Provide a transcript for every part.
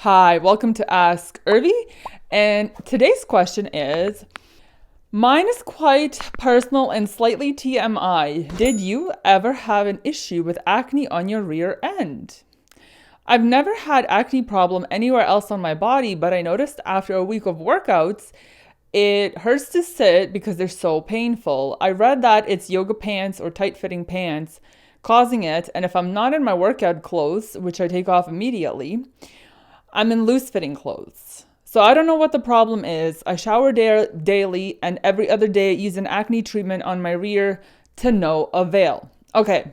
Hi, welcome to Ask Irvy. And today's question is, mine is quite personal and slightly TMI. Did you ever have an issue with acne on your rear end? I've never had acne problem anywhere else on my body, but I noticed after a week of workouts, it hurts to sit because they're so painful. I read that it's yoga pants or tight fitting pants causing it, and if I'm not in my workout clothes, which I take off immediately, I'm in loose fitting clothes. So I don't know what the problem is. I shower daily and every other day use an acne treatment on my rear to no avail. Okay,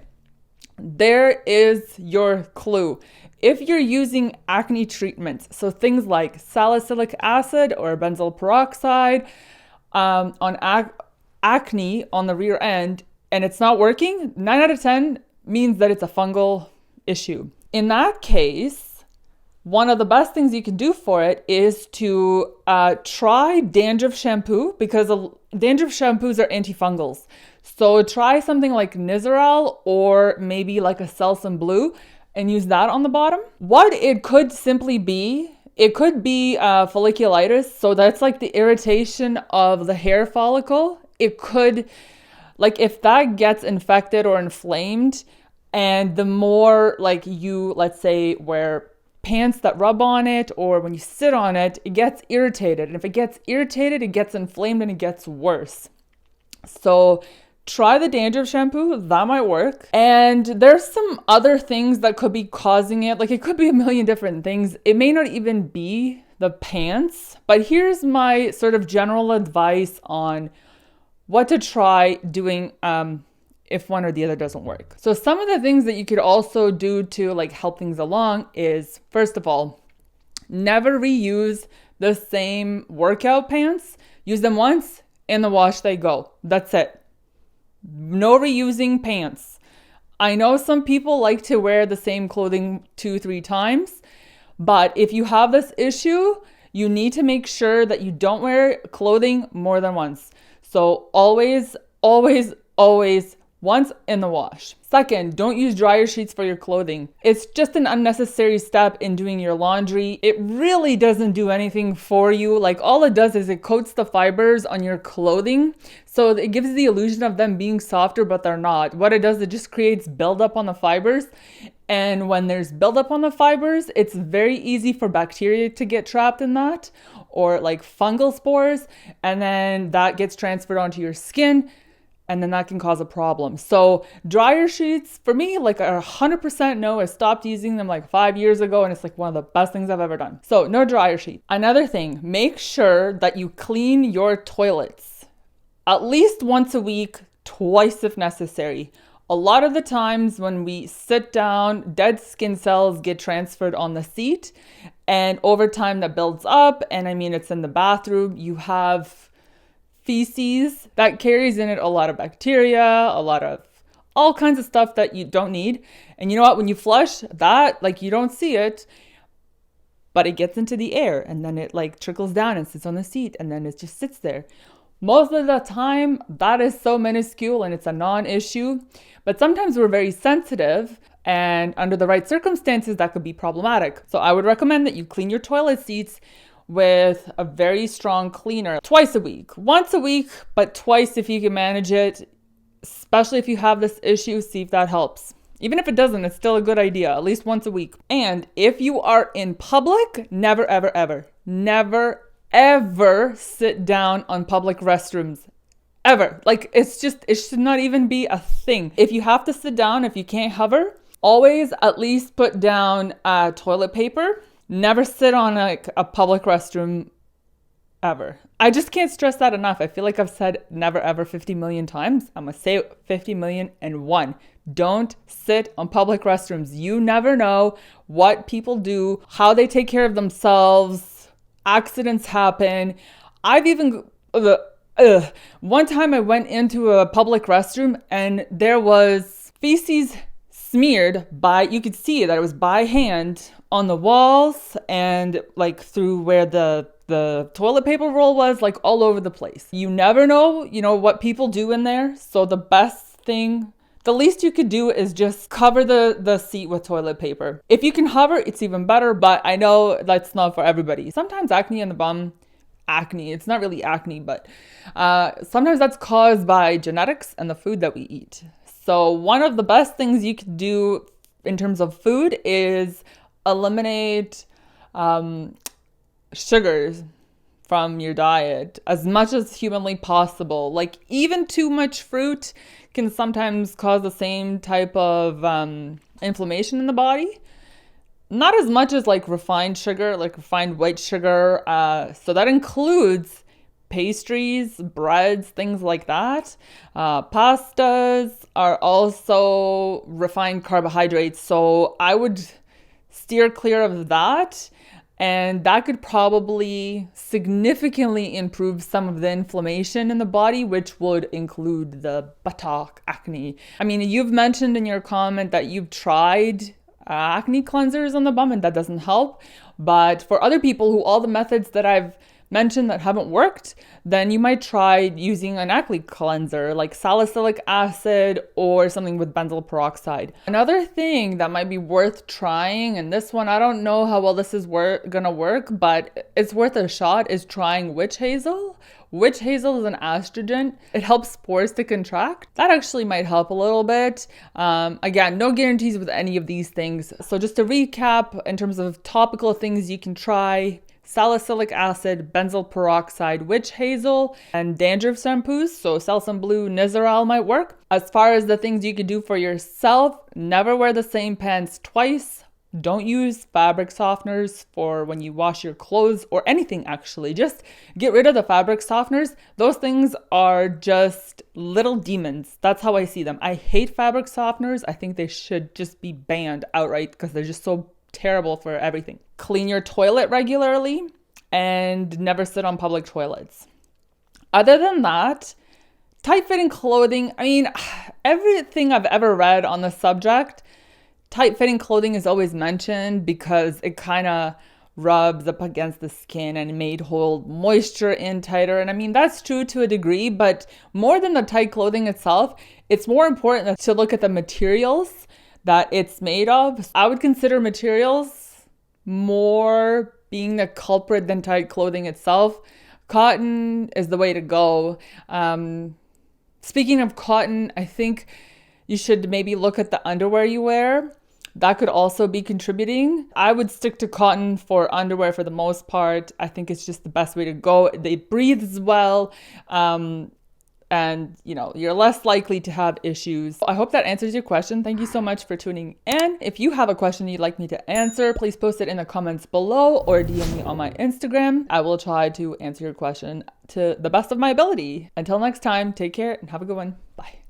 there is your clue. If you're using acne treatments, so things like salicylic acid or benzoyl peroxide on acne on the rear end, and it's not working, 9 out of 10 means that it's a fungal issue. In that case, one of the best things you can do for it is to try dandruff shampoo, because dandruff shampoos are antifungals. So try something like Nizoral or maybe like a Selsun Blue and use that on the bottom. What it could simply be, it could be folliculitis. So that's like the irritation of the hair follicle. It could, like if that gets infected or inflamed, and the more like you, let's say, wear pants that rub on it or when you sit on it, it gets irritated. And if it gets irritated, it gets inflamed and it gets worse. So try the dandruff shampoo, that might work. And there's some other things that could be causing it. Like it could be a million different things. It may not even be the pants, but here's my sort of general advice on what to try doing if one or the other doesn't work. So some of the things that you could also do to like help things along is, first of all, never reuse the same workout pants. Use them once, in the wash they go. That's it. No reusing pants. I know some people like to wear the same clothing 2-3 times, but if you have this issue, you need to make sure that you don't wear clothing more than once. So always once in the wash. Second, don't use dryer sheets for your clothing. It's just an unnecessary step in doing your laundry. It really doesn't do anything for you. Like all it does is it coats the fibers on your clothing. So it gives the illusion of them being softer, but they're not. What it does, it just creates buildup on the fibers. And when there's buildup on the fibers, it's very easy for bacteria to get trapped in that, or like fungal spores. And then that gets transferred onto your skin, and then that can cause a problem. So dryer sheets, for me, like are 100% no. I stopped using them like 5 years ago, and it's like one of the best things I've ever done. So no dryer sheet. Another thing, make sure that you clean your toilets at least once a week, twice if necessary. A lot of the times when we sit down, dead skin cells get transferred on the seat, and over time that builds up. And I mean, it's in the bathroom. You have feces that carries in it a lot of bacteria, a lot of all kinds of stuff that you don't need. And you know what? When you flush that, like you don't see it, but it gets into the air and then it like trickles down and sits on the seat and then it just sits there. Most of the time, that is so minuscule and it's a non-issue. But sometimes we're very sensitive, and under the right circumstances, that could be problematic. So I would recommend that you clean your toilet seats with a very strong cleaner twice a week. Once a week, but twice if you can manage it, especially if you have this issue. See if that helps. Even if it doesn't, it's still a good idea, at least once a week. And if you are in public, never, ever sit down on public restrooms. Ever. Like it should not even be a thing. If you have to sit down, if you can't hover, always at least put down toilet paper. Never sit on a public restroom ever. I just can't stress that enough. I feel like I've said never ever 50 million times. I'm going to say it 50 million and one. Don't sit on public restrooms. You never know what people do, how they take care of themselves. Accidents happen. I've even, one time I went into a public restroom and there was feces smeared by, you could see that it was by hand on the walls and like through where the toilet paper roll was, like all over the place. You never know, what people do in there. So the best thing the least you could do is just cover the seat with toilet paper. If you can hover, it's even better, but I know that's not for everybody. Sometimes acne on the bum, acne, it's not really acne, but sometimes that's caused by genetics and the food that we eat. So one of the best things you could do in terms of food is eliminate sugars from your diet as much as humanly possible. Like, even too much fruit can sometimes cause the same type of inflammation in the body. Not as much as like refined sugar, like refined white sugar. So that includes pastries, breads, things like that. Pastas are also refined carbohydrates. So I would steer clear of that. And that could probably significantly improve some of the inflammation in the body, which would include the buttock acne. I mean, you've mentioned in your comment that you've tried acne cleansers on the bum and that doesn't help. But for other people who all the methods that I've mentioned that haven't worked, then you might try using an acne cleanser like salicylic acid or something with benzoyl peroxide. Another thing that might be worth trying, and this one I don't know how well this is gonna work, but it's worth a shot, is trying witch hazel. Witch hazel is an astringent. It helps pores to contract. That actually might help a little bit. Again, no guarantees with any of these things. So just to recap, in terms of topical things you can try: salicylic acid, benzoyl peroxide, witch hazel, and dandruff shampoos. So Selsun Blue, Nizoral might work. As far as the things you could do for yourself, never wear the same pants twice. Don't use fabric softeners for when you wash your clothes or anything, actually. Just get rid of the fabric softeners. Those things are just little demons. That's how I see them. I hate fabric softeners. I think they should just be banned outright because they're just so terrible for everything. Clean your toilet regularly and never sit on public toilets. Other than that, tight-fitting clothing. I mean, everything I've ever read on the subject, tight-fitting clothing is always mentioned because it kind of rubs up against the skin and it may hold moisture in tighter. And I mean, that's true to a degree, but more than the tight clothing itself, it's more important to look at the materials that it's made of. I would consider materials more being the culprit than tight clothing itself. Cotton is the way to go. Speaking of cotton, I think you should maybe look at the underwear you wear. That could also be contributing. I would stick to cotton for underwear for the most part. I think it's just the best way to go. It breathes well. And you're less likely to have issues. I hope that answers your question. Thank you so much for tuning in. If you have a question you'd like me to answer, please post it in the comments below or DM me on my Instagram. I will try to answer your question to the best of my ability. Until next time, take care and have a good one. Bye.